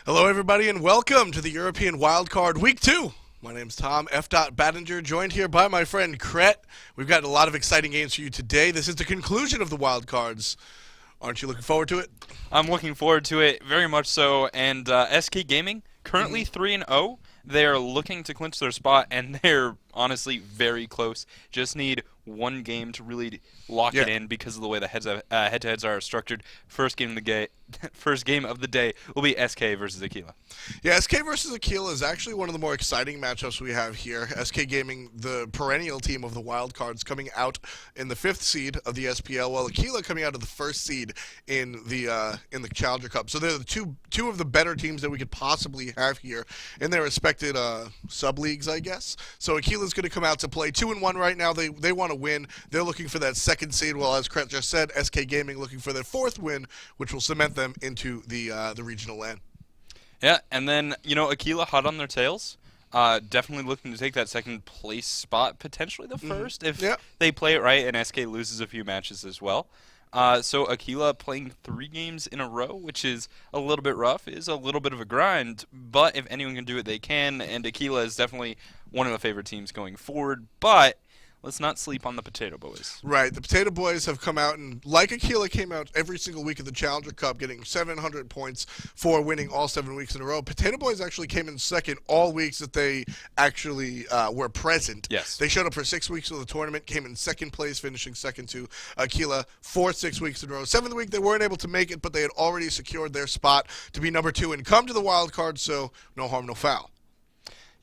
Hello, everybody, and welcome to the European Wildcard Week 2. My name's Tom F. Battinger, joined here by my friend Kret. We've got a lot of exciting games for you today. This is the conclusion of the Wildcards. Aren't you looking forward to it? I'm looking forward to it very much so. And SK Gaming currently 3-0. They're looking to clinch their spot, and they're honestly very close. Just need one game to really lock it in because of the way the head-to-heads are structured. First game of the day will be SK versus Aquila. Yeah, SK versus Aquila is actually one of the more exciting matchups we have here. SK Gaming, the perennial team of the Wildcards, coming out in the 5th seed of the SPL, while Aquila coming out of the 1st seed in the Challenger Cup. So they're the two of the better teams that we could possibly have here in their respected sub-leagues, I guess. So Aquila's going to come out to play 2-1 right now. They want to win. They're looking for that 2nd seed, while, as Kret just said, SK Gaming looking for their 4th win, which will cement them into the regional LAN. Yeah, and then, Aquila hot on their tails. Definitely looking to take that 2nd place spot, potentially the 1st, if they play it right and SK loses a few matches as well. So Aquila playing 3 games in a row, which is a little bit rough, is a little bit of a grind, but if anyone can do it, they can, and Aquila is definitely one of the favorite teams going forward, but let's not sleep on the Potato Boys. Right. The Potato Boys have come out, and like Aquila came out every single week of the Challenger Cup, getting 700 points for winning all 7 weeks in a row. Potato Boys actually came in 2nd all weeks that they actually were present. Yes. They showed up for 6 weeks of the tournament, came in 2nd place, finishing 2nd to Aquila for 6 weeks in a row. 7th week, they weren't able to make it, but they had already secured their spot to be number 2 and come to the wild card, so no harm, no foul.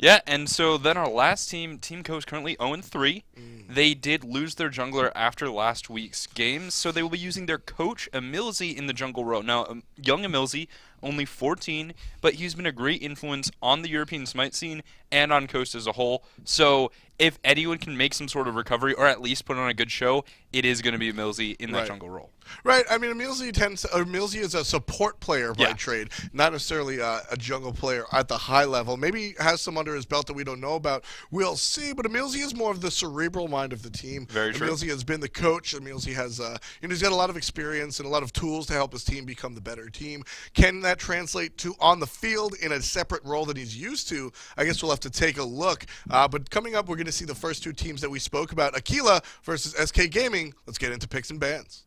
Yeah, and so then our last team, Team Co, is currently 0-3. They did lose their jungler after last week's games, so they will be using their coach, Emilzy, in the jungle role. Now, young Emilzy, only 14, but he's been a great influence on the European Smite scene and on Coast as a whole. So if anyone can make some sort of recovery or at least put on a good show, it is going to be Emilzy in that jungle role. Right. I mean, Emilzy is a support player by trade, not necessarily a jungle player at the high level. Maybe has some under his belt that we don't know about. We'll see. But Emilzy is more of the cerebral mind of the team. Very true. Emilzy has been the coach. Emilzy has, he's got a lot of experience and a lot of tools to help his team become the better team. Can that translate to on the field in a separate role that he's used to? I guess we'll have to take a look. But coming up, we're going to see the first 2 teams that we spoke about, Aquila versus SK Gaming. Let's get into picks and bans.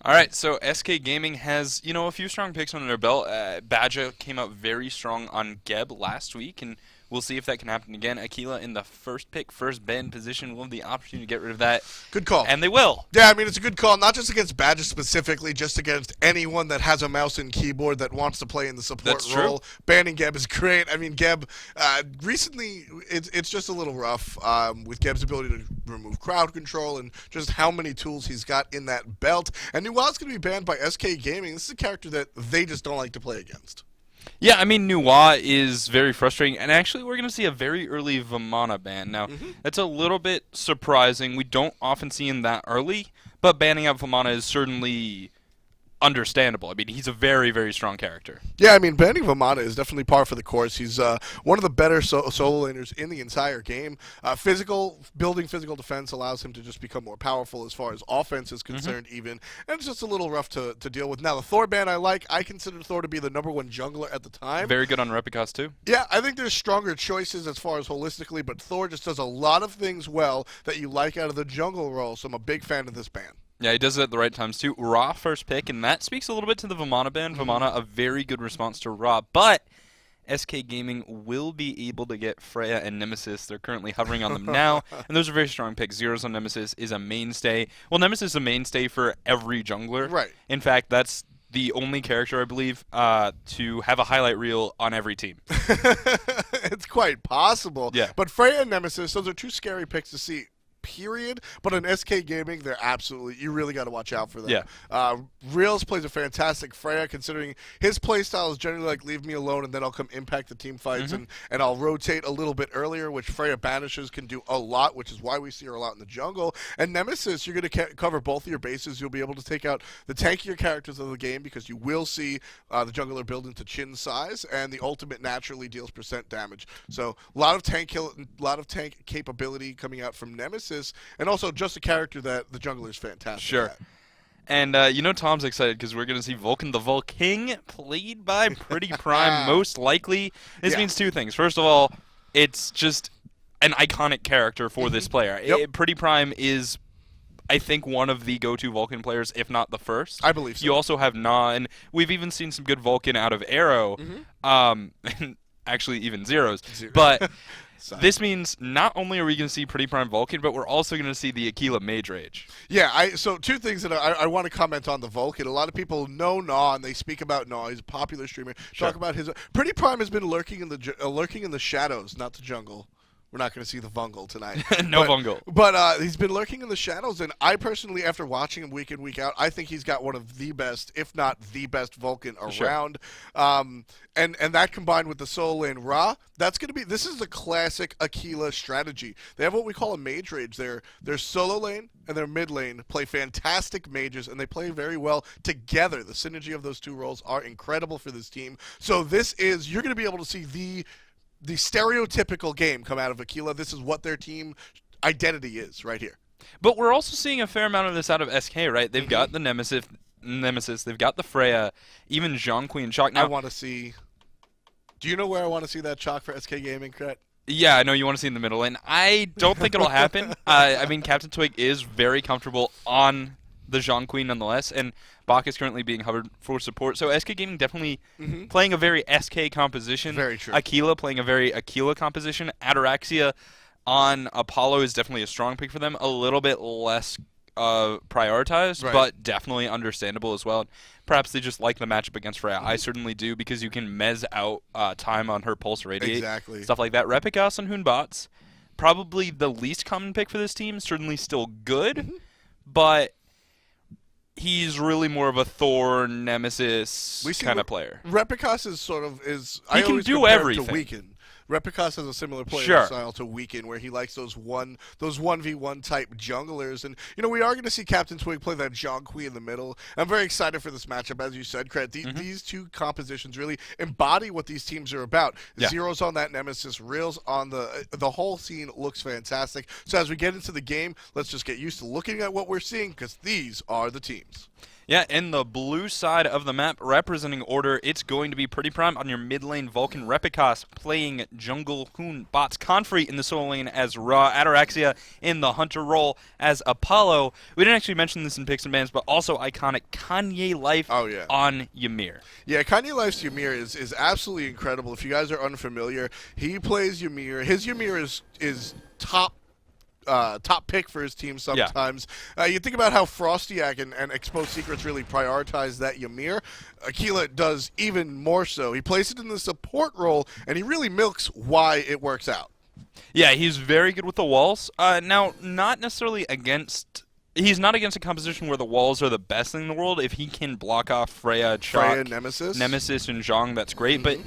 All right, so SK Gaming has, a few strong picks under their belt. Badja came out very strong on Geb last week, and we'll see if that can happen again. Aquila in the first ban position will have the opportunity to get rid of that. Good call. And they will. Yeah, I mean, it's a good call, not just against Badger specifically, just against anyone that has a mouse and keyboard that wants to play in the support role. True. Banning Geb is great. I mean, Geb, recently, it's just a little rough with Geb's ability to remove crowd control and just how many tools he's got in that belt. And Nuwa's going to be banned by SK Gaming. This is a character that they just don't like to play against. Yeah, I mean, Nuwa is very frustrating, and actually we're going to see a very early Vamana ban. Now, that's a little bit surprising. We don't often see him that early, but banning out Vamana is certainly understandable. I mean, he's a very, very strong character. Yeah, I mean, banning Vamana is definitely par for the course. He's one of the better solo laners in the entire game. Building physical defense allows him to just become more powerful as far as offense is concerned even, and it's just a little rough to deal with. Now, the Thor ban I like. I consider Thor to be the #1 jungler at the time. Very good on Repicos, too. Yeah, I think there's stronger choices as far as holistically, but Thor just does a lot of things well that you like out of the jungle role, so I'm a big fan of this ban. Yeah, he does it at the right times, too. Ra first pick, and that speaks a little bit to the Vamana ban. Vamana, a very good response to Ra, but SK Gaming will be able to get Freya and Nemesis. They're currently hovering on them now, and those are very strong picks. Zeros on Nemesis is a mainstay. Well, Nemesis is a mainstay for every jungler. Right. In fact, that's the only character, I believe, to have a highlight reel on every team. It's quite possible. Yeah. But Freya and Nemesis, those are 2 scary picks to see. Period. But in SK Gaming, you really got to watch out for them. Yeah. Reels plays a fantastic Freya, considering his playstyle is generally like leave me alone and then I'll come impact the team fights and I'll rotate a little bit earlier, which Freya banishes can do a lot, which is why we see her a lot in the jungle. And Nemesis, you're going to cover both of your bases. You'll be able to take out the tankier characters of the game because you will see the jungler build into chin size, and the ultimate naturally deals % damage. So a lot of tank capability coming out from Nemesis. And also just a character that the jungler is fantastic at. And Tom's excited because we're going to see Vulcan the Volking played by Pretty Prime, most likely. This means two things. First of all, it's just an iconic character for this player. Pretty Prime is, I think, one of the go-to Vulcan players, if not the first. I believe so. You also have Na, and we've even seen some good Vulcan out of Arrow, and actually even Zeros. But this means not only are we going to see Pretty Prime Vulcan, but we're also going to see the Aquila Mage Rage. Yeah, so two things that I want to comment on the Vulcan. A lot of people know Na, and they speak about Na. He's a popular streamer. Talk about his... Pretty Prime has been lurking in the shadows, not the jungle. We're not going to see the Vungle tonight. Vungle. But he's been lurking in the shadows, and I personally, after watching him week in, week out, I think he's got one of the best, if not the best Vulcan around. And that combined with the solo lane Ra, that's going to be... This is the classic Aquila strategy. They have what we call a mage rage. Their solo lane and their mid lane play fantastic mages, and they play very well together. The synergy of those two roles are incredible for this team. So this is... You're going to be able to see the stereotypical game come out of Aquila. This is what their team identity is right here. But we're also seeing a fair amount of this out of SK, right? They've got the Nemesis, they've got the Freya, even Zhong Queen Chalk. Now, I want to see... Do you know where I want to see that Chalk for SK Gaming, Cret? Yeah, I know you want to see in the middle lane. I don't think it'll happen. I mean, Captain Twig is very comfortable on the Zhong Queen nonetheless, and Bach is currently being hovered for support. So SK Gaming definitely playing a very SK composition. Very true. Aquila playing a very Aquila composition. Ataraxia on Apollo is definitely a strong pick for them. A little bit less prioritized, but definitely understandable as well. Perhaps they just like the matchup against Freya. I certainly do, because you can mez out time on her Pulse Radiate. Exactly. Stuff like that. Repikas on Hoonbots, probably the least common pick for this team. Certainly still good, but he's really more of a Thor Nemesis kind of player. Repikas is sort of he can do everything. To Weaken. Repikas has a similar player style to Weaken, where he likes those 1v1 type junglers. And we are going to see Captain Twig play that Zhong Kui in the middle. I'm very excited for this matchup, as you said, Cret. These two compositions really embody what these teams are about. Zeros on that Nemesis, Reels on the whole scene looks fantastic. So as we get into the game, let's just get used to looking at what we're seeing, because these are the teams. Yeah, in the blue side of the map, representing Order, it's going to be Pretty Prime on your mid lane. Vulcan Repikas playing Jungle Hoon Bots. Confrey in the solo lane as Ra. Ataraxia in the Hunter role as Apollo. We didn't actually mention this in picks and bans, but also iconic Kanye Life on Ymir. Yeah, Kanye Life's Ymir is absolutely incredible. If you guys are unfamiliar, he plays Ymir. His Ymir is top pick for his team sometimes. You think about how Frostiak and Exposed Secrets really prioritize that Ymir. Aquila does even more so. He plays it in the support role, and he really milks why it works out. Yeah, he's very good with the walls. Now, not necessarily against... He's not against a composition where the walls are the best thing in the world. If he can block off Freya, Chalk, Nemesis, and Zhong, that's great. But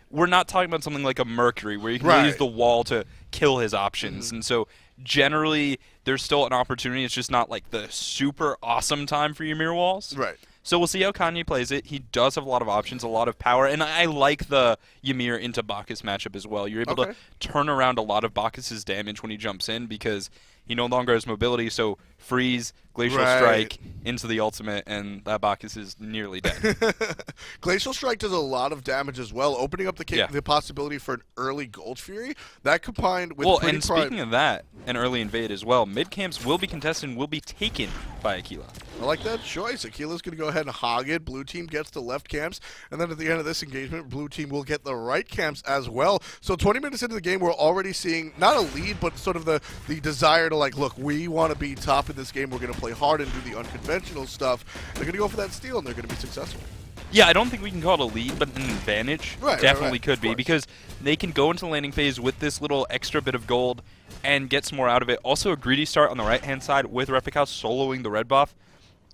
we're not talking about something like a Mercury, where you can use the wall to kill his options. And so generally, there's still an opportunity. It's just not like the super awesome time for your mirror walls. Right. So we'll see how Kanye plays it. He does have a lot of options, a lot of power, and I like the Ymir into Bacchus matchup as well. You're able to turn around a lot of Bacchus's damage when he jumps in, because he no longer has mobility, so freeze, Glacial Strike into the ultimate, and that Bacchus is nearly dead. Glacial Strike does a lot of damage as well, opening up the possibility for an early Gold Fury. That combined with speaking of that, an early invade as well, mid camps will be contested and will be taken by Aquila. I like that choice. Aquila's going to go ahead and hog it. Blue team gets the left camps, and then at the end of this engagement, blue team will get the right camps as well. So 20 minutes into the game, we're already seeing not a lead, but sort of the desire to, like, look, we want to be top in this game. We're going to play hard and do the unconventional stuff. They're going to go for that steal, and they're going to be successful. Yeah, I don't think we can call it a lead, but an advantage definitely could be, because they can go into the landing phase with this little extra bit of gold and get some more out of it. Also, a greedy start on the right-hand side with Repikas soloing the red buff.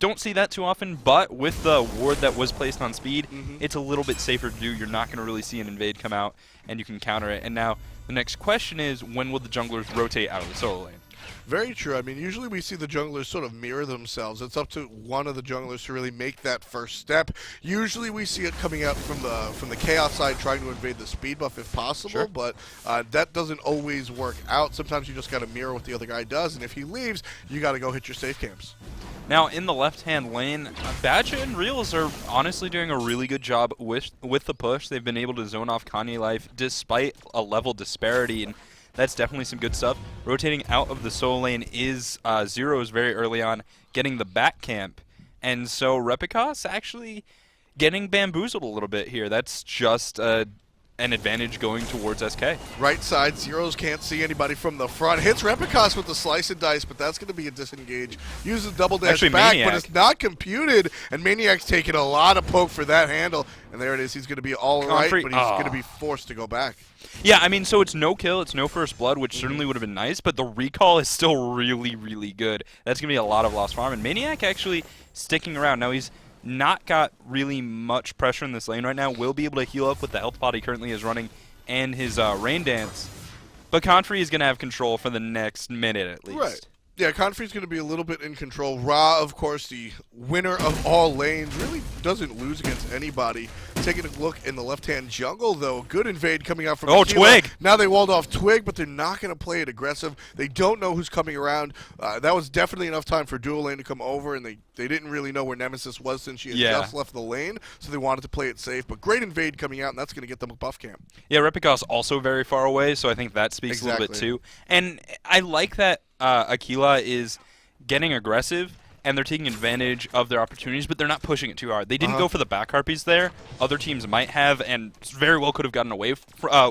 Don't see that too often, but with the ward that was placed on speed, it's a little bit safer to do. You're not going to really see an invade come out, and you can counter it. And now the next question is, when will the junglers rotate out of the solo lane? Very true. I mean, usually we see the junglers sort of mirror themselves. It's up to one of the junglers to really make that first step. Usually we see it coming out from the chaos side, trying to invade the speed buff if possible, but that doesn't always work out. Sometimes you just got to mirror what the other guy does, and if he leaves, you got to go hit your safe camps. Now, in the left-hand lane, Badger and Reels are honestly doing a really good job with the push. They've been able to zone off Kanye Life despite a level disparity, and that's definitely some good stuff. Rotating out of the solo lane is Zeros very early on, getting the back camp. And so Repicos actually getting bamboozled a little bit here. That's just an advantage going towards SK. Right side, Zeros can't see anybody from the front. Hits Repicos with the slice and dice, but that's going to be a disengage. Uses double dash Actually, back, Maniac. but it's not computed. And Maniac's taking a lot of poke for that handle. And there it is. He's going to be all right, but he's going to be forced to go back. Yeah, I mean, so it's no kill, it's no first blood, which certainly would have been nice, but the recall is still really, really good. That's going to be a lot of lost farm. And Maniac actually sticking around. Now he's not got really much pressure in this lane right now. Will be able to heal up with the health pot he currently is running and his Rain Dance. But Confrey is going to have control for the next minute at least. Right. Yeah, Confrey's going to be a little bit in control. Ra, of course, the winner of all lanes, really doesn't lose against anybody. Taking a look in the left-hand jungle, though. Good invade coming out from Aquila. Twig! Now they walled off Twig, but they're not going to play it aggressive. They don't know who's coming around. That was definitely enough time for Dual Lane to come over, and they didn't really know where Nemesis was since she had just left the lane, so they wanted to play it safe. But great invade coming out, and that's going to get them a buff camp. Yeah, Repicos also very far away, so I think that speaks a little bit too. And I like that Aquila is getting aggressive, and they're taking advantage of their opportunities, but they're not pushing it too hard. They didn't go for the back harpies there. Other teams might have, and very well could have gotten away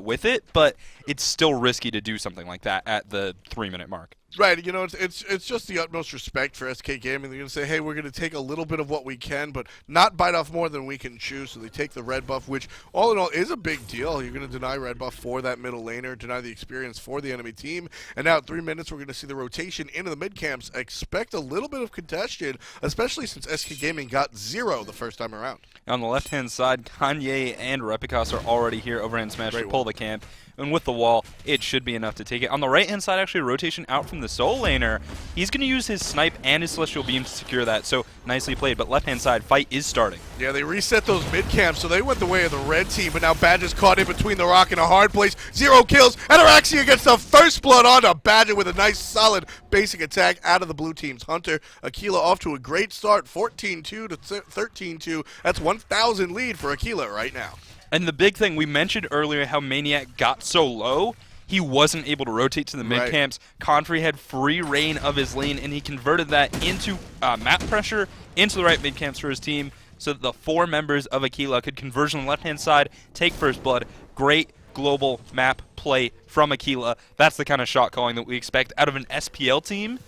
with it, but it's still risky to do something like that at the 3-minute mark. Right, you know, it's just the utmost respect for SK Gaming. They're going to say, hey, we're going to take a little bit of what we can, but not bite off more than we can chew. So they take the red buff, which all in all is a big deal. You're going to deny red buff for that middle laner, deny the experience for the enemy team. And now at 3 minutes, we're going to see the rotation into the mid camps. Expect a little bit of congestion, especially since SK Gaming got 0 the first time around. On the left-hand side, Kanye and Repicos are already here. Overhand smash to pull the camp. And with the wall, it should be enough to take it. On the right-hand side, actually, rotation out from the Soul Laner. He's going to use his Snipe and his Celestial Beam to secure that, so nicely played. But left-hand side, fight is starting. Yeah, they reset those mid-camps, so they went the way of the red team, but now Badger's caught in between the rock and a hard place. 0 kills, and Araxia gets the first blood onto Badger with a nice, solid basic attack out of the blue team's Hunter. Aquila off to a great start, 14-2 to 13-2. That's 1,000 lead for Aquila right now. And the big thing, we mentioned earlier how Maniac got so low, he wasn't able to rotate to the mid camps. Confrey had free reign of his lane, and he converted that into map pressure into the right mid camps for his team, so that the 4 members of Aquila could converge on the left-hand side, take first blood. Great global map play from Aquila. That's the kind of shot calling that we expect out of an SPL team.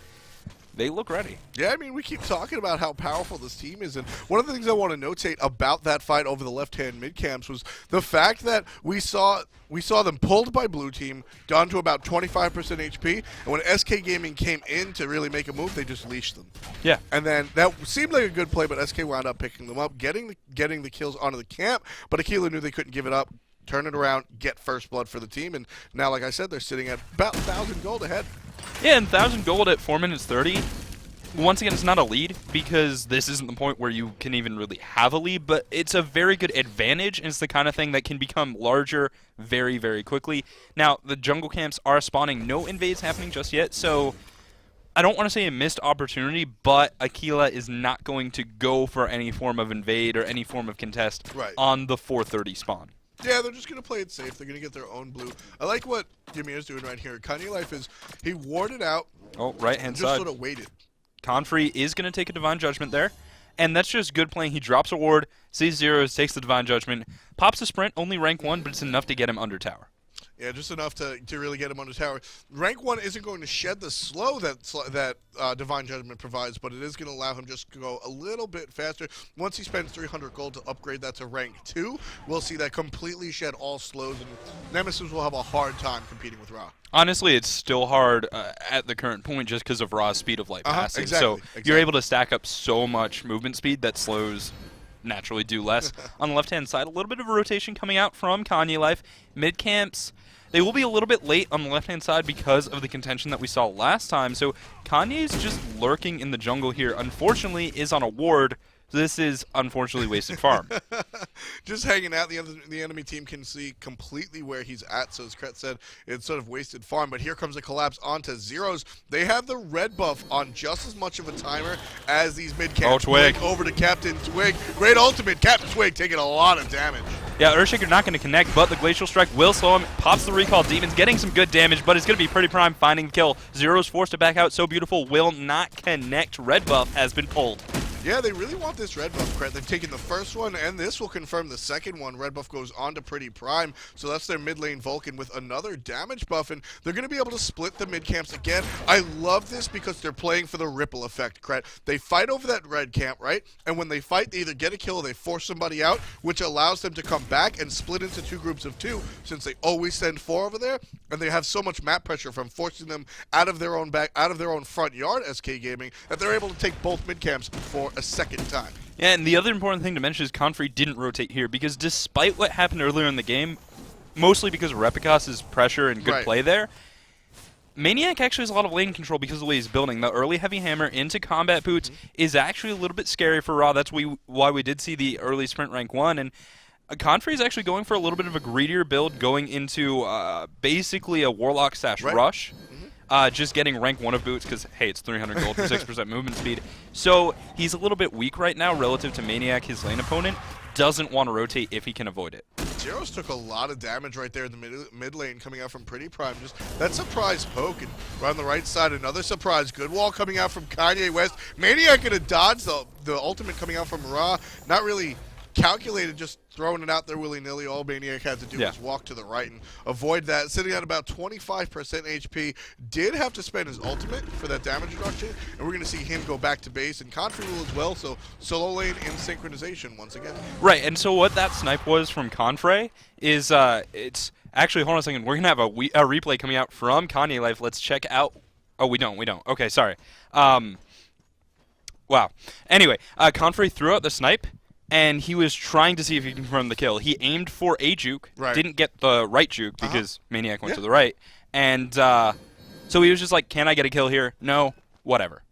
They look ready. Yeah, I mean, we keep talking about how powerful this team is, and one of the things I want to notate about that fight over the left-hand mid-camps was the fact that we saw them pulled by blue team, down to about 25% HP, and when SK Gaming came in to really make a move, they just leashed them. Yeah. And then that seemed like a good play, but SK wound up picking them up, getting the kills onto the camp, but Aquila knew they couldn't give it up, turn it around, get first blood for the team, and now, like I said, they're sitting at about 1,000 gold ahead. Yeah, and 1,000 gold at 4 minutes 30. Once again, it's not a lead because this isn't the point where you can even really have a lead, but it's a very good advantage, and it's the kind of thing that can become larger very, very quickly. Now, the jungle camps are spawning. No invades happening just yet, so I don't want to say a missed opportunity, but Aquila is not going to go for any form of invade or any form of contest on the 4:30 spawn. Yeah, they're just going to play it safe. They're going to get their own blue. I like what Yamir's doing right here. Kanye Life is, he warded out. Oh, right-hand side. Just sort of waited. Confrey is going to take a Divine Judgment there, and that's just good playing. He drops a ward, sees Zeros, takes the Divine Judgment, pops a sprint, only rank 1, but it's enough to get him under tower. Yeah, just enough to really get him under tower. Rank 1 isn't going to shed the slow that Divine Judgment provides, but it is going to allow him just to go a little bit faster. Once he spends 300 gold to upgrade that to rank 2, we'll see that completely shed all slows, and Nemesis will have a hard time competing with Ra. Honestly, it's still hard at the current point just because of Ra's speed of light passing. So you're able to stack up so much movement speed that slows naturally do less. On the left-hand side, a little bit of a rotation coming out from Kanye Life. Mid-camps, they will be a little bit late on the left-hand side because of the contention that we saw last time. So Kanye's just lurking in the jungle here. Unfortunately, is on a ward, This is unfortunately wasted farm. Just hanging out. The enemy team can see completely where he's at. So as Kret said, it's sort of wasted farm. But here comes a collapse onto Zeros. They have the red buff on just as much of a timer as these mid camps. Oh, Twig. Over to Captain Twig. Great ultimate. Captain Twig taking a lot of damage. Yeah, Earthshaker not going to connect, but the Glacial Strike will slow him. Pops the Recall Demons, getting some good damage, but it's going to be Pretty Prime finding the kill. Zero's forced to back out. So Beautiful will not connect. Red buff has been pulled. Yeah, they really want this red buff, Kret. They've taken the first one, and this will confirm the second one. Red buff goes on to Pretty Prime, so that's their mid lane Vulcan with another damage buff, and they're going to be able to split the mid camps again. I love this because they're playing for the ripple effect, Kret. They fight over that red camp, right? And when they fight, they either get a kill or they force somebody out, which allows them to come back and split into 2 groups of 2, since they always send 4 over there, and they have so much map pressure from forcing them out of their own front yard, SK Gaming, that they're able to take both mid camps for a second time. Yeah, and the other important thing to mention is Confrey didn't rotate here because despite what happened earlier in the game, mostly because of Repicos's pressure and good play there, Maniac actually has a lot of lane control because of the way he's building. The early Heavy Hammer into Combat Boots is actually a little bit scary for Raw. That's why we did see the early Sprint Rank 1, and Confrey is actually going for a little bit of a greedier build, going into basically a Warlock / Rush. Just getting rank 1 of boots because, hey, it's 300 gold for 6% movement speed. So he's a little bit weak right now relative to Maniac, his lane opponent. Doesn't want to rotate if he can avoid it. Zeros took a lot of damage right there in the mid lane coming out from Pretty Prime. Just that surprise poke, and right on the right side, another surprise. Good wall coming out from Kanye West. Maniac gonna dodge the ultimate coming out from Ra. Not really calculated, just throwing it out there willy-nilly. All Maniac had to do was walk to the right and avoid that. Sitting at about 25% HP. Did have to spend his ultimate for that damage reduction, and we're going to see him go back to base, and Confrey will as well, so solo lane in synchronization once again. Right, and so what that snipe was from Confrey is, it's actually, hold on a second, we're going to have a replay coming out from Kanye Life. Let's check out, oh, we don't. Okay, sorry. Wow. Anyway, Confrey threw out the snipe, and he was trying to see if he can confirm the kill. He aimed for a juke, didn't get the right juke because Maniac went to the right. And so he was just like, can I get a kill here? No, whatever.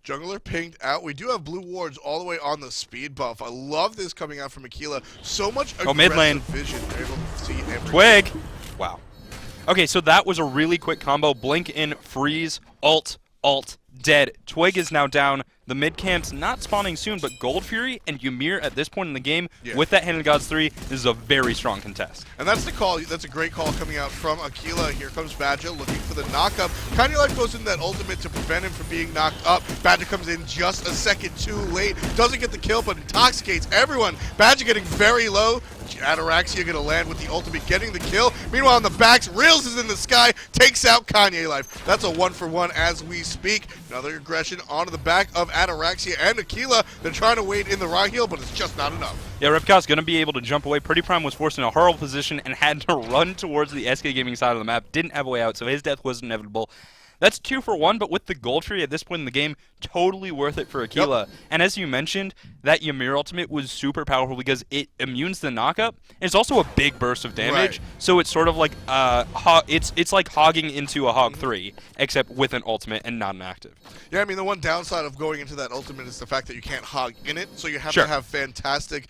Jungler pinged out. We do have blue wards all the way on the speed buff. I love this coming out from Aquila. So much aggressive mid lane vision. They're able to see everything. Twig! Wow. Okay, so that was a really quick combo. Blink in, freeze, ult, dead. Twig is now down. The mid camp's not spawning soon, but Gold Fury and Ymir at this point in the game, with that Hand of Gods 3, this is a very strong contest. And that's the call. That's a great call coming out from Aquila. Here comes Badger looking for the knockup. Kanye Life goes in that ultimate to prevent him from being knocked up. Badger comes in just a second too late. Doesn't get the kill, but intoxicates everyone. Badger getting very low. Ataraxia going to land with the ultimate, getting the kill. Meanwhile, on the backs, Reels is in the sky, takes out Kanye Life. That's a 1-for-1 as we speak. Another aggression onto the back of Ataraxia and Aquila. They're trying to wait in the right heel, but it's just not enough. Yeah, Repcos going to be able to jump away. Pretty Prime was forced in a horrible position and had to run towards the SK Gaming side of the map. Didn't have a way out, so his death was inevitable. That's 2-for-1, but with the Gold Tree at this point in the game, totally worth it for Aquila. And as you mentioned, that Ymir ultimate was super powerful because it immunes the knockup. It's also a big burst of damage, so it's sort of like it's like hogging into a Hog 3, except with an ultimate and not an active. Yeah, I mean, the one downside of going into that ultimate is the fact that you can't hog in it, so you have to have fantastic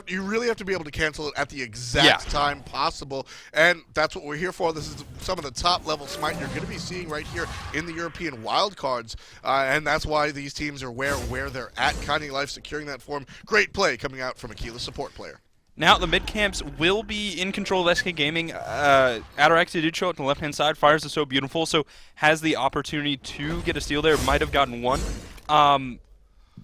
you really have to be able to cancel it at the exact time possible, and that's what we're here for. This is some of the top-level Smite you're going to be seeing right here in the European wildcards, and that's why these teams are where they're at. Kanye Life securing that form. Great play coming out from Aquila support player. Now the mid camps will be in control of SK Gaming. Ataraxia did show up to the left-hand side. Fires is so beautiful, so has the opportunity to get a steal there. Might have gotten one.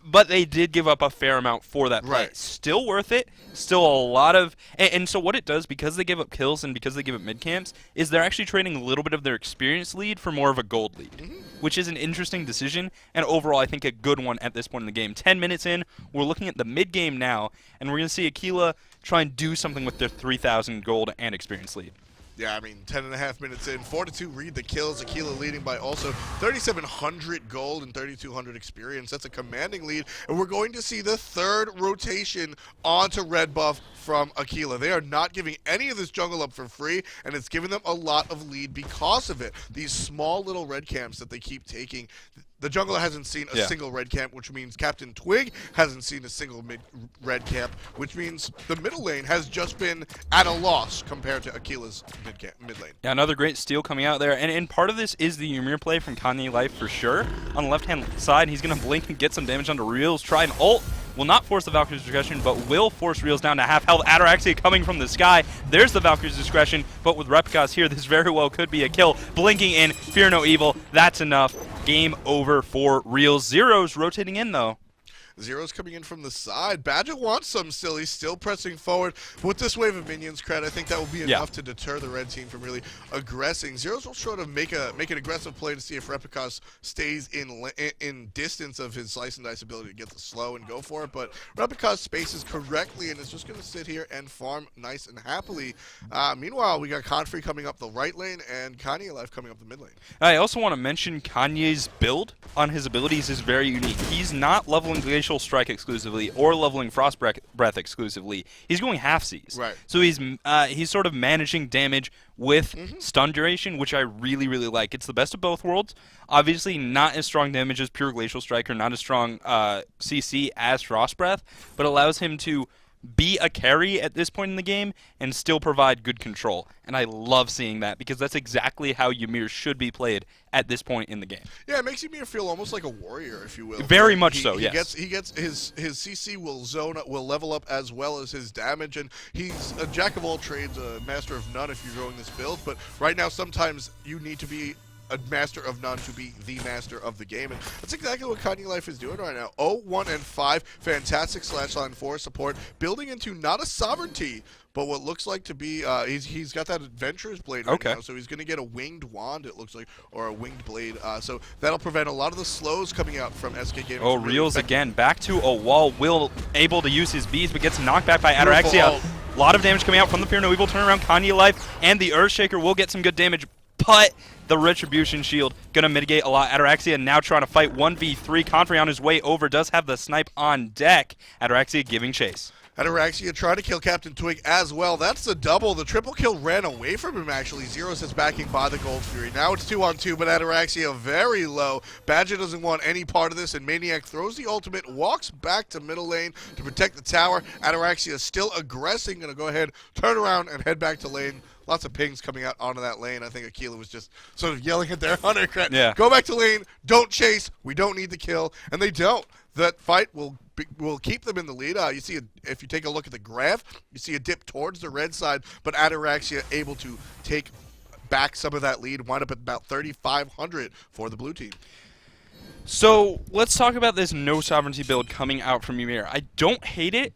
But they did give up a fair amount for that play. Still worth it. Still a lot of... And so what it does, because they give up kills and because they give up mid-camps, is they're actually trading a little bit of their experience lead for more of a gold lead, which is an interesting decision, and overall I think a good one at this point in the game. 10 minutes in, we're looking at the mid-game now, and we're going to see Aquila try and do something with their 3,000 gold and experience lead. Yeah, I mean, 10.5 minutes in, 4-2 read the kills. Aquila leading by also 3,700 gold and 3,200 experience. That's a commanding lead, and we're going to see the third rotation onto red buff from Aquila. They are not giving any of this jungle up for free, and it's giving them a lot of lead because of it. These small little red camps that they keep taking, The jungler hasn't seen a single red camp, which means Captain Twig hasn't seen a single red camp, which means the middle lane has just been at a loss compared to Aquila's mid lane. Yeah, another great steal coming out there. And part of this is the Ymir play from Kanye Life for sure. On the left-hand side, he's going to blink and get some damage onto Reels. Try and ult. Will not force the Valkyrie's Discretion, but will force Reels down to half health. Ataraxia coming from the sky. There's the Valkyrie's Discretion, but with Replicas here, this very well could be a kill. Blinking in, fear no evil. That's enough. Game over for Reels. Zero's rotating in, though. Zero's coming in from the side. Badger wants some still. He's still pressing forward. With this wave of minions, Cred, I think that will be enough to deter the red team from really aggressing. Zero's will sort of make an aggressive play to see if Replicas stays in distance of his slice and dice ability to get the slow and go for it. But Replicas spaces correctly and is just going to sit here and farm nice and happily. Meanwhile, we got Confrey coming up the right lane and Kanye Life coming up the mid lane. I also want to mention Kanye's build on his abilities is very unique. He's not leveling Glacial Strike exclusively or leveling Frost Breath exclusively. He's going half-seas. Right. So he's sort of managing damage with stun duration, which I really, really like. It's the best of both worlds. Obviously, not as strong damage as pure Glacial Strike or not as strong CC as Frost Breath, but allows him to be a carry at this point in the game and still provide good control. And I love seeing that because that's exactly how Ymir should be played at this point in the game. Yeah, it makes Ymir feel almost like a warrior, if you will. Very much so, yes. He gets his CC will level up as well as his damage, and he's a jack of all trades, a master of none if you're going this build. But right now, sometimes you need to be a master of none to be the master of the game, and that's exactly what Kanye Life is doing right now. 0-1-5, fantastic /line 4 support, building into not a sovereignty, but what looks like to be, he's got that adventurer's blade right now, so he's going to get a winged wand, it looks like, or a winged blade, so that'll prevent a lot of the slows coming out from SK Gaming. Oh, Reels again, back to a wall, Will able to use his bees, but gets knocked back by Ataraxia. A lot of damage coming out from the Fear No Evil turnaround. Kanye Life and the Earthshaker will get some good damage, but the Retribution Shield going to mitigate a lot. Ataraxia now trying to fight 1v3. Confrey on his way over does have the snipe on deck. Ataraxia giving chase. Ataraxia trying to kill Captain Twig as well. That's the double. The triple kill ran away from him, actually. Zeros is backing by the Gold Fury. Now it's 2-on-2, but Ataraxia very low. Badger doesn't want any part of this, and Maniac throws the ultimate, walks back to middle lane to protect the tower. Ataraxia still aggressing. Going to go ahead, turn around, and head back to lane. Lots of pings coming out onto that lane. I think Aquila was just sort of yelling at their hunter. Go back to lane. Don't chase. We don't need the kill. And they don't. That fight will keep them in the lead. You see, if you take a look at the graph, you see a dip towards the red side, but Ataraxia able to take back some of that lead, wind up at about 3,500 for the blue team. So let's talk about this no sovereignty build coming out from Ymir. I don't hate it,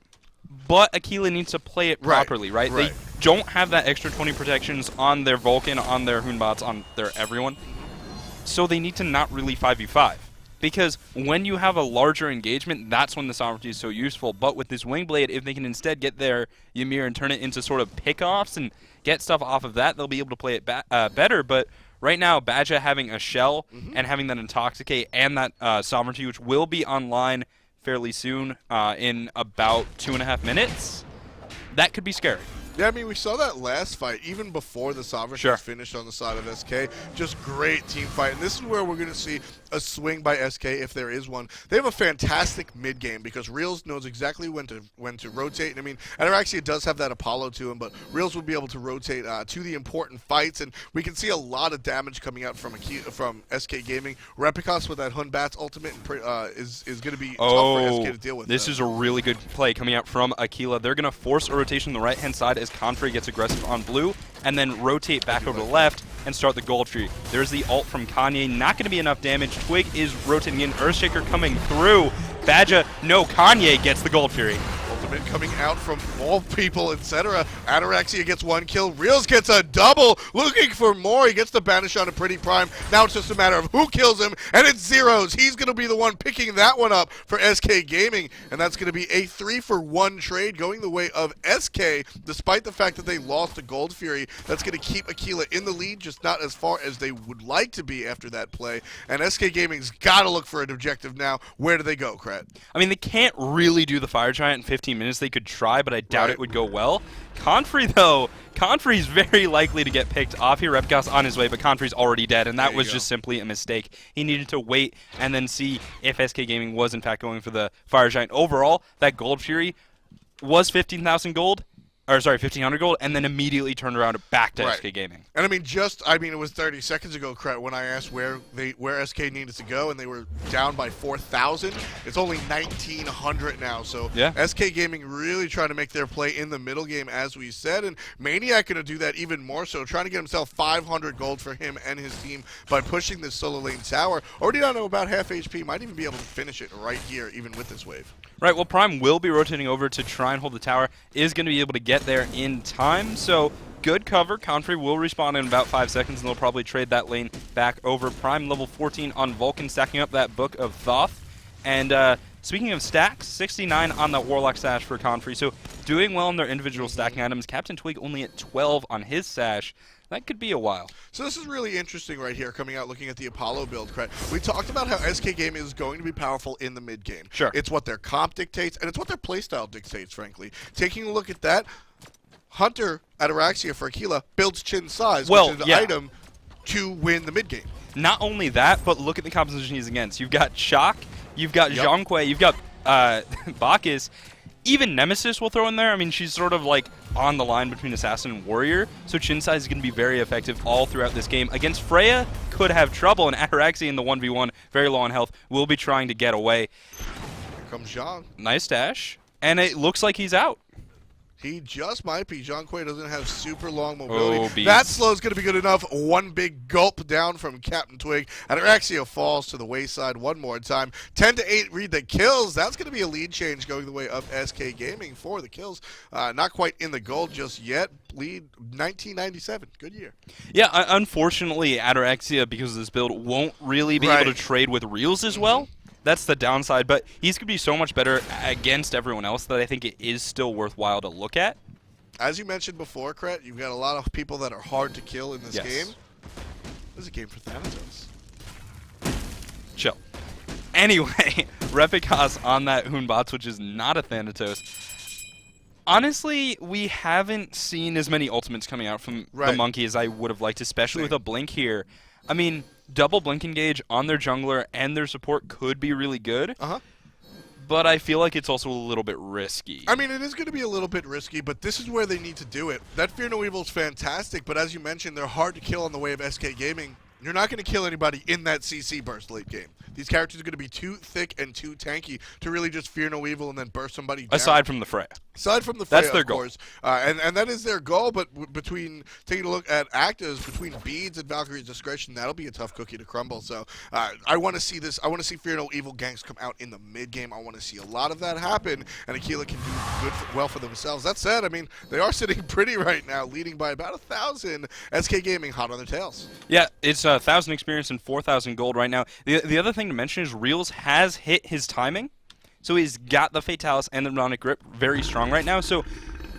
but Aquila needs to play it properly, right? They don't have that extra 20 protections on their Vulcan, on their Hoonbots, on their everyone. So they need to not really 5v5. Because when you have a larger engagement, that's when the sovereignty is so useful. But with this Wingblade, if they can instead get their Ymir and turn it into sort of pickoffs and get stuff off of that, they'll be able to play it better. But right now, Badger having a shell and having that Intoxicate and that sovereignty, which will be online fairly soon in about 2.5 minutes, that could be scary. Yeah, I mean, we saw that last fight, even before the Sovereignty was finished on the side of SK. Just great team fight. And this is where we're going to see a swing by SK, if there is one. They have a fantastic mid game because Reels knows exactly when to rotate. And I mean, Ataraxia does have that Apollo to him, but Reels will be able to rotate to the important fights. And we can see a lot of damage coming out from SK Gaming. Replicas with that Hoonbat's ultimate is going to be tough for SK to deal with. This is a really good play coming out from Aquila. They're going to force a rotation on the right-hand side as Confrey gets aggressive on blue, and then rotate back over to the left and start the Gold Tree. There's the ult from Kanye, not going to be enough damage. Twig is rotating in, Earthshaker coming through. Badger, no, Kanye gets the Gold Fury. Ultimate coming out from all people, etc. Ataraxia gets one kill. Reels gets a double. Looking for more. He gets the banish on a Pretty Prime. Now it's just a matter of who kills him, and it's Zeros. He's going to be the one picking that one up for SK Gaming, and that's going to be a 3-for-1 trade going the way of SK, despite the fact that they lost to Gold Fury. That's going to keep Aquila in the lead, just not as far as they would like to be after that play, and SK Gaming's got to look for an objective now. Where do they go, Krat? I mean, they can't really do the Fire Giant in 15 minutes. They could try, but I doubt it would go well. Confrey, though, Confrey's very likely to get picked off here. Repcos on his way, but Confrey's already dead, and that was just simply a mistake. He needed to wait and then see if SK Gaming was, in fact, going for the Fire Giant. Overall, that Gold Fury was 15,000 gold. Or sorry, 1,500 gold, and then immediately turned around back to SK Gaming. And I mean, it was 30 seconds ago, when I asked where SK needed to go, and they were down by 4,000. It's only 1,900 now, so SK Gaming really trying to make their play in the middle game, as we said, and Maniac going to do that even more so, trying to get himself 500 gold for him and his team by pushing this solo lane tower. Already down to about half HP, might even be able to finish it right here, even with this wave. Right, well, Prime will be rotating over to try and hold the tower, is going to be able to get there in time, so good cover. Confrey will respawn in about 5 seconds, and they'll probably trade that lane back over. Prime level 14 on Vulcan, stacking up that Book of Thoth. And speaking of stacks, 69 on that Warlock sash for Confrey, so doing well in their individual stacking items. Captain Twig only at 12 on his sash. That could be a while. So this is really interesting right here, coming out looking at the Apollo build. We talked about how SK Gaming is going to be powerful in the mid game. Sure. It's what their comp dictates, and it's what their playstyle dictates, frankly. Taking a look at that, Hunter Ataraxia for Aquila builds Chin Size, which is the item to win the mid game. Not only that, but look at the composition he's against. You've got Shock, you've got Zhang Kui, you've got Bacchus. Even Nemesis will throw in there. I mean, she's sort of like on the line between Assassin and Warrior, so Chin Size is going to be very effective all throughout this game. Against Freya, could have trouble, and Ataraxia in the 1v1, very low on health, will be trying to get away. Here comes Zhang. Nice dash, and it looks like he's out. He just might be. Zhang Kui doesn't have super long mobility. Oh, that slow is going to be good enough. One big gulp down from Captain Twig. Ataraxia falls to the wayside one more time. 10-8 read the kills. That's going to be a lead change going the way of SK Gaming for the kills. Not quite in the gold just yet. Lead 1997. Good year. Yeah, unfortunately, Ataraxia, because of this build, won't really be able to trade with Reels as well. That's the downside, but he's going to be so much better against everyone else that I think it is still worthwhile to look at. As you mentioned before, Kret, you've got a lot of people that are hard to kill in this game. This is a game for Thanatos. Chill. Anyway, Repicas on that Hoonbots, which is not a Thanatos. Honestly, we haven't seen as many ultimates coming out from the Monkey as I would have liked, especially with a Blink here. I mean, double Blink engage on their jungler and their support could be really good. But I feel like it's also a little bit risky. I mean, it is going to be a little bit risky, but this is where they need to do it. That Fear No Evil is fantastic, but as you mentioned, they're hard to kill on the way of SK Gaming. You're not going to kill anybody in that CC burst late game. These characters are going to be too thick and too tanky to really just Fear No Evil and then burst somebody down. Aside from the Freya. Aside from the Freya, that's their of course. And that is their goal, but between taking a look at actives, between Beads and Valkyrie's Discretion, that'll be a tough cookie to crumble. So I want to see this. I want to see Fear No Evil ganks come out in the mid game. I want to see a lot of that happen, and Aquila can do well for themselves. That said, I mean, they are sitting pretty right now, leading by about 1,000. SK Gaming hot on their tails. Yeah, it's 1,000 experience and 4,000 gold right now. The other thing to mention is Reels has hit his timing. So he's got the Fatalis and the Ronic Grip very strong right now. So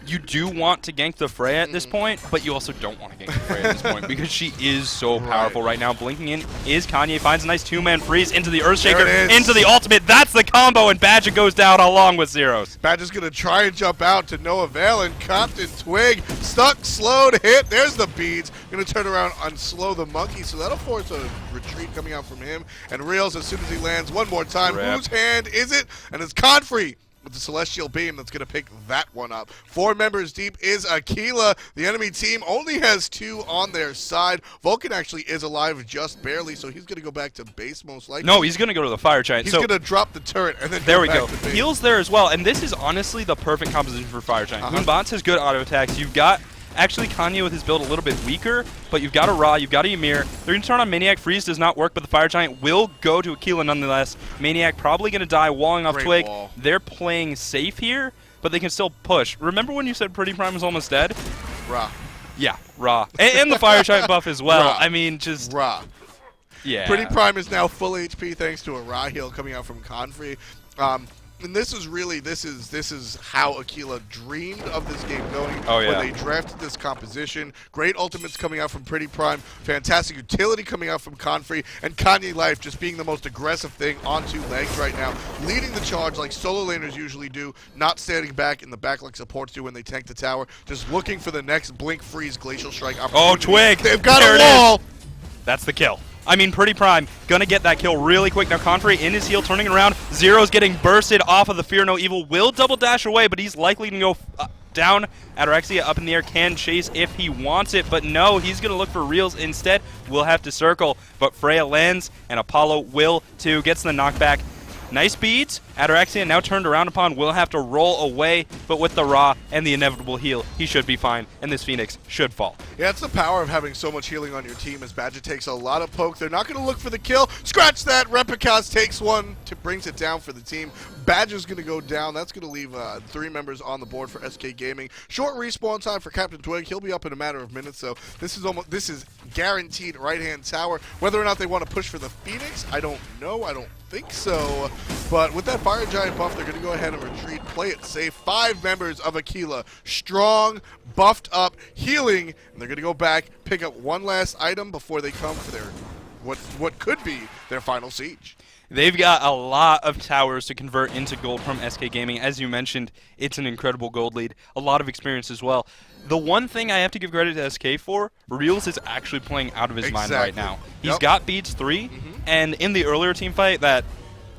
you do want to gank the Freya at this point, but you also don't want to gank the Freya at this point because she is so powerful right now. Blinking in is Kanye, finds a nice two-man freeze into the Earthshaker, into the ultimate. That's the combo, and Badger goes down along with Zeros. Badger's going to try and jump out to no avail, and Captain Twig stuck, slowed, hit. There's the Beads. Going to turn around and slow the Monkey, so that'll force a retreat coming out from him. And Reels, as soon as he lands one more time, whose hand is it? And it's Confrey with the Celestial Beam that's going to pick that one up. 4 members deep is Aquila. The enemy team only has 2 on their side. Vulcan actually is alive just barely, so he's going to go back to base most likely. No, he's going to go to the Fire Giant. He's going to drop the turret and then there we back go. to base. Heals there as well, and this is honestly the perfect composition for Fire Giant. Moonbots has good auto attacks. You've got actually Kanye with his build a little bit weaker, but you've got a Ra, you've got a Ymir. They're going to turn on Maniac. Freeze does not work, but the Fire Giant will go to Aquila nonetheless. Maniac probably going to die, walling off Twig. They're playing safe here, but they can still push. Remember when you said Pretty Prime was almost dead? Ra. Yeah, Ra. And the Fire Giant buff as well. I mean, just... Ra. Yeah. Pretty Prime is now full HP thanks to a Ra heal coming out from Confrey. And this is how Aquila dreamed of this game going. Oh, yeah. When they drafted this composition. Great ultimates coming out from Pretty Prime. Fantastic utility coming out from Confrey. And Kanye Life just being the most aggressive thing on two legs right now. Leading the charge like solo laners usually do. Not standing back in the back like supports do when they tank the tower. Just looking for the next Blink Freeze Glacial Strike opportunity. Oh, Twig! They've got there a wall! That's the kill. I mean, Pretty Prime gonna get that kill really quick. Now Confrey in his heal, turning it around. Zero's getting bursted off of the Fear No Evil. Will double dash away, but he's likely to go down. Ataraxia up in the air, can chase if he wants it, but no, he's gonna look for reels instead. Will have to circle, but Freya lands, and Apollo will too. Gets the knockback. Nice beads. Ataraxia now turned around upon will have to roll away, but with the Ra and the inevitable heal, he should be fine, and this Phoenix should fall. Yeah, it's the power of having so much healing on your team as Badger takes a lot of poke. They're not going to look for the kill. Scratch that. Replicas takes one, brings it down for the team. Badger's going to go down. That's going to leave 3 members on the board for SK Gaming. Short respawn time for Captain Twig. He'll be up in a matter of minutes, so this is guaranteed right-hand tower. Whether or not they want to push for the Phoenix, I don't know. I don't think so. But with that Fire Giant buff, they're going to go ahead and retreat, play it safe. 5 members of Aquila, strong, buffed up, healing, and they're going to go back, pick up one last item before they come for their what could be their final siege. They've got a lot of towers to convert into gold from SK Gaming. As you mentioned, it's an incredible gold lead. A lot of experience as well. The one thing I have to give credit to SK for, Reels is actually playing out of his mind right now. He's got beats 3, and in the earlier team fight that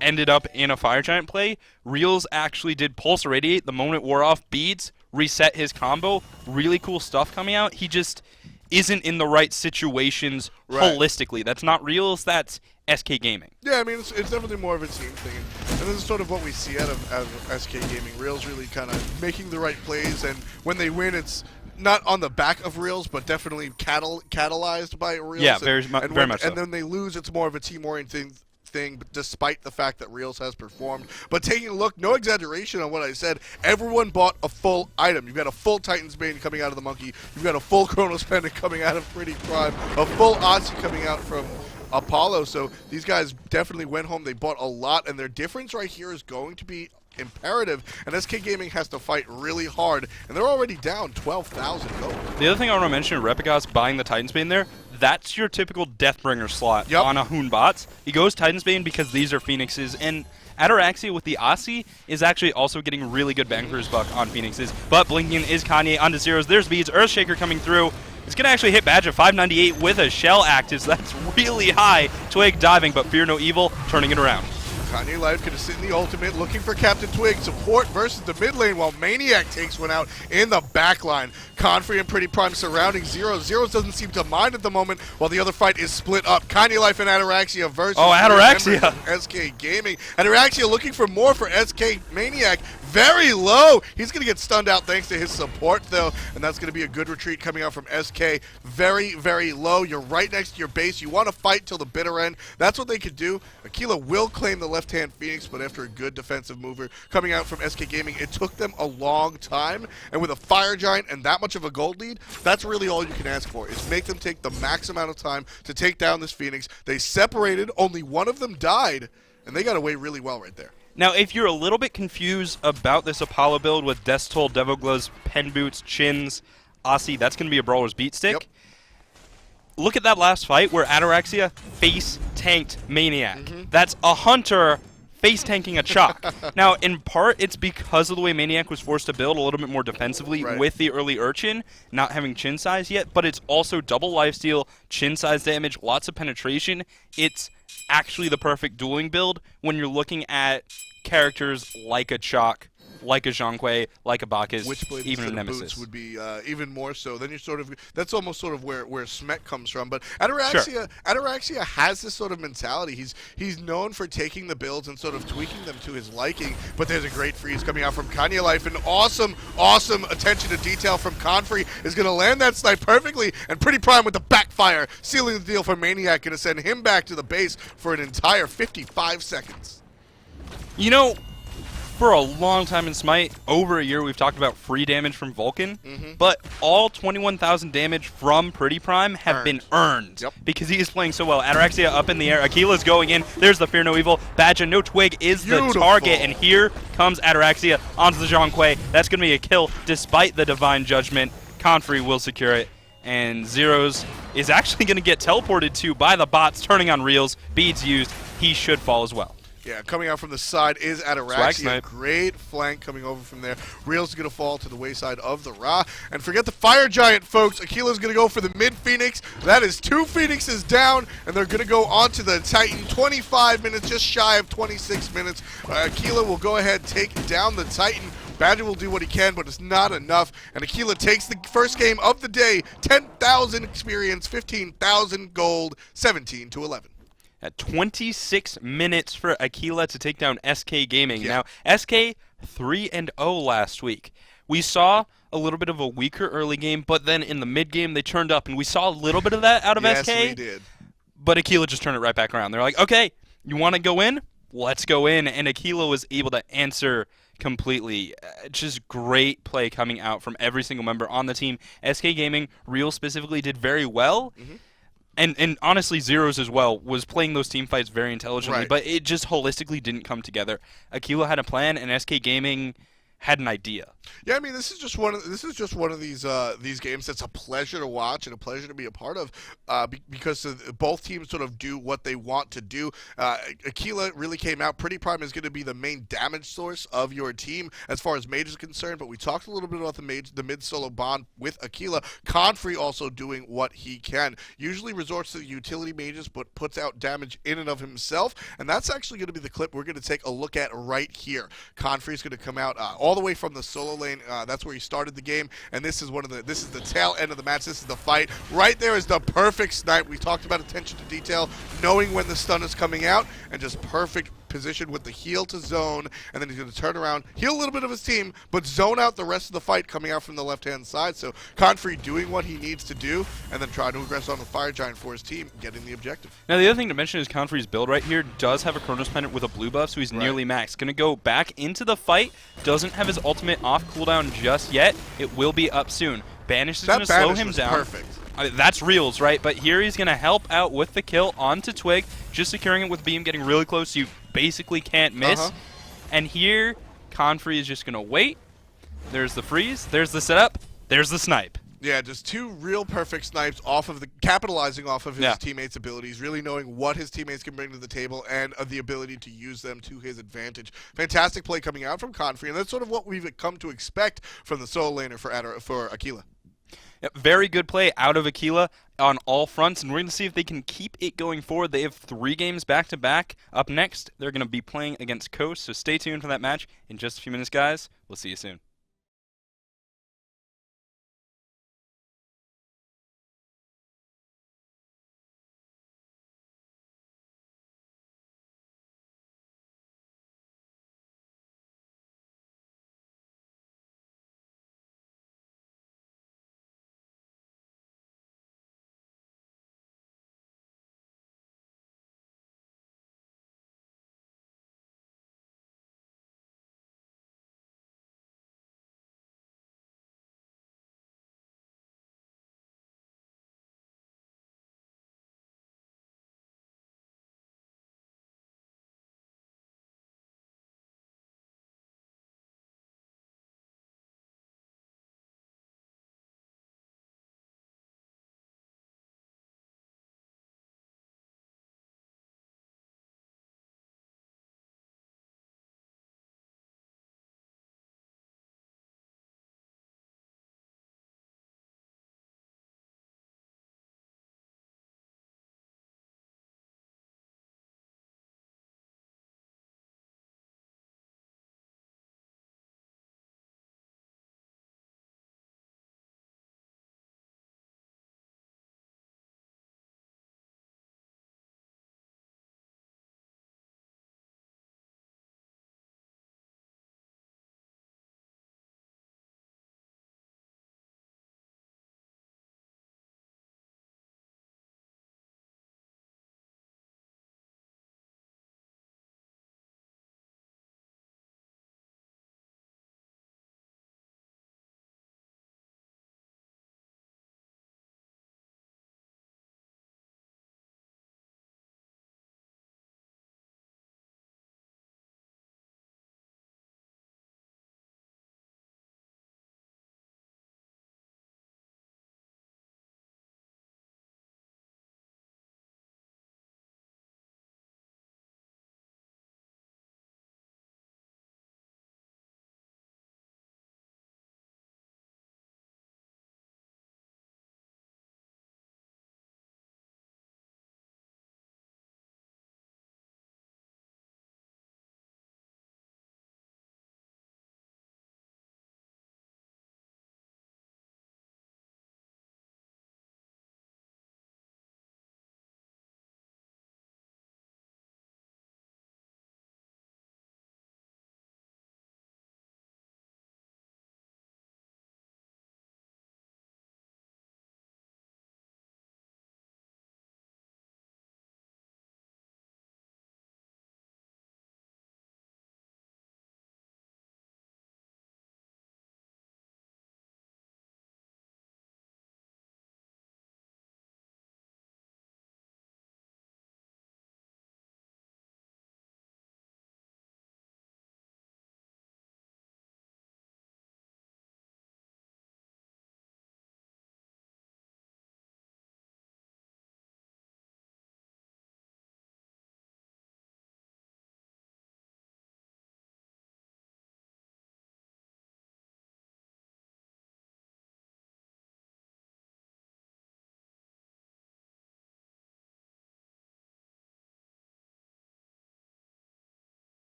ended up in a Fire Giant play, Reels actually did Pulse Irradiate the moment it wore off beads, reset his combo. Really cool stuff coming out. He just isn't in the right situations holistically. That's not Reels, that's SK Gaming. Yeah, I mean, it's definitely more of a team thing. And this is sort of what we see out of SK Gaming. Reels really kind of making the right plays, and when they win, it's not on the back of Reels, but definitely catalyzed by Reels. Yeah, very much so. And then they lose, it's more of a team-oriented thing, despite the fact that Reels has performed. But taking a look, no exaggeration on what I said, everyone bought a full item. You've got a full Titan's Bane coming out of the Monkey. You've got a full Chronos Pendant coming out of Pretty Prime. A full Aussie coming out from Apollo. So these guys definitely went home. They bought a lot, and their difference right here is going to be imperative, and SK Gaming has to fight really hard, and they're already down 12,000 gold. The other thing I want to mention, Repicos buying the Titan's Bane there, that's your typical Deathbringer slot on a Hoon bots. He goes Titan's Bane because these are Phoenixes, and Ataraxia with the Aussie is actually also getting really good bang for his buck on Phoenixes, but blinking is Kanye onto zeros. There's beads, Earthshaker coming through. It's going to actually hit Badger 598 with a shell active, so that's really high. Twig diving, but Fear No Evil turning it around. Kanye Life going to sit in the ultimate, looking for Captain Twig. Support versus the mid lane, while Maniac takes one out in the back line. Confrey and Pretty Prime surrounding Zeros. Zeros doesn't seem to mind at the moment, while the other fight is split up. Kanye Life and Ataraxia versus Ataraxia. SK Gaming. Ataraxia looking for more for SK Maniac. Very low. He's going to get stunned out thanks to his support, though, and that's going to be a good retreat coming out from SK. Very, very low. You're right next to your base. You want to fight till the bitter end. That's what they could do. Aquila will claim the left-hand Phoenix, but after a good defensive mover coming out from SK Gaming, it took them a long time, and with a Fire Giant and that much of a gold lead, that's really all you can ask for, is make them take the max amount of time to take down this Phoenix. They separated. Only one of them died, and they got away really well right there. Now, if you're a little bit confused about this Apollo build with Death's Toll, Devil Gloves, Pen Boots, Chins, Aussie, that's going to be a Brawler's Beat Stick. Look at that last fight where Ataraxia face-tanked Maniac. That's a Hunter face-tanking a Chalk. Now, in part, it's because of the way Maniac was forced to build a little bit more defensively with the early Urchin, not having Chin size yet, but it's also double lifesteal, Chin size damage, lots of penetration. It's actually the perfect dueling build when you're looking at characters like a Chalk, like a Zhonghui, like a Bacchus, even a Nemesis. Boots would be even more so. Then you're sort of, that's almost sort of where Smet comes from. But Ataraxia has this sort of mentality. He's known for taking the builds and sort of tweaking them to his liking. But there's a great freeze coming out from Kanye Life. An awesome attention to detail from Confrey is going to land that snipe perfectly. And Pretty Prime with the backfire, sealing the deal for Maniac, going to send him back to the base for an entire 55 seconds. You know, For a long time in Smite, over a year, we've talked about free damage from Vulcan, but all 21,000 damage from Pretty Prime have been earned because he is playing so well. Ataraxia up in the air, Aquila's going in, there's the Fear No Evil, Badger No Twig is the target, and here comes Ataraxia onto the Zhonghui. That's going to be a kill despite the Divine Judgment. Confrey will secure it, and Zeros is actually going to get teleported to by the bots, turning on reels, beads used, he should fall as well. Yeah, coming out from the side is Ataraxia. Great flank coming over from there. Reel's is going to fall to the wayside of the Ra. And forget the Fire Giant, folks. Aquila's going to go for the mid-Phoenix. That is 2 Phoenixes down, and they're going to go onto the Titan. 25 minutes, just shy of 26 minutes. Aquila will go ahead, take down the Titan. Badger will do what he can, but it's not enough. And Aquila takes the first game of the day. 10,000 experience, 15,000 gold, 17-11. At 26 minutes for Aquila to take down SK Gaming. Yeah. Now, SK 3-0 last week. We saw a little bit of a weaker early game, but then in the mid-game they turned up, and we saw a little bit of that out of SK. Yes, we did. But Aquila just turned it right back around. They're like, okay, you want to go in? Let's go in. And Aquila was able to answer completely. Just great play coming out from every single member on the team. SK Gaming, Real specifically, did very well. And honestly, Zeros as well was playing those team fights very intelligently, but it just holistically didn't come together. Aquila had a plan, and SK Gaming had an idea. Yeah, I mean, this is just one of these games that's a pleasure to watch and a pleasure to be a part of, because both teams sort of do what they want to do. Aquila really came out. Pretty Prime is going to be the main damage source of your team as far as mage is concerned, but we talked a little bit about the mid solo bond with Aquila. Confrey also doing what he can. Usually resorts to the utility mages, but puts out damage in and of himself, and that's actually going to be the clip we're going to take a look at right here. Confrey is going to come out all the way from the solo lane. That's where he started the game, and this is the tail end of the match. This is the fight. Right there is the perfect snipe. We talked about attention to detail, knowing when the stun is coming out, and just perfect position with the heal to zone, and then he's going to turn around, heal a little bit of his team, but zone out the rest of the fight coming out from the left-hand side. So Confrey doing what he needs to do, and then trying to aggress on the Fire Giant for his team, getting the objective. Now, the other thing to mention is Confrey's build right here does have a Chronos Pendant with a blue buff, so he's nearly max. Going to go back into the fight, doesn't have his ultimate off cooldown just yet. It will be up soon. Banish is going to slow him down. Perfect. That's Reels, right? But here he's going to help out with the kill onto Twig, just securing it with Beam, getting really close. You basically can't miss. And here, Confrey is just going to wait. There's the freeze. There's the setup. There's the snipe. Yeah, just 2 real perfect snipes capitalizing off of his teammates' abilities, really knowing what his teammates can bring to the table and the ability to use them to his advantage. Fantastic play coming out from Confrey, and that's sort of what we've come to expect from the solo laner for Aquila. Yep, very good play out of Aquila on all fronts, and we're going to see if they can keep it going forward. They have 3 games back-to-back. Up next, they're going to be playing against Coast, so stay tuned for that match in just a few minutes, guys. We'll see you soon.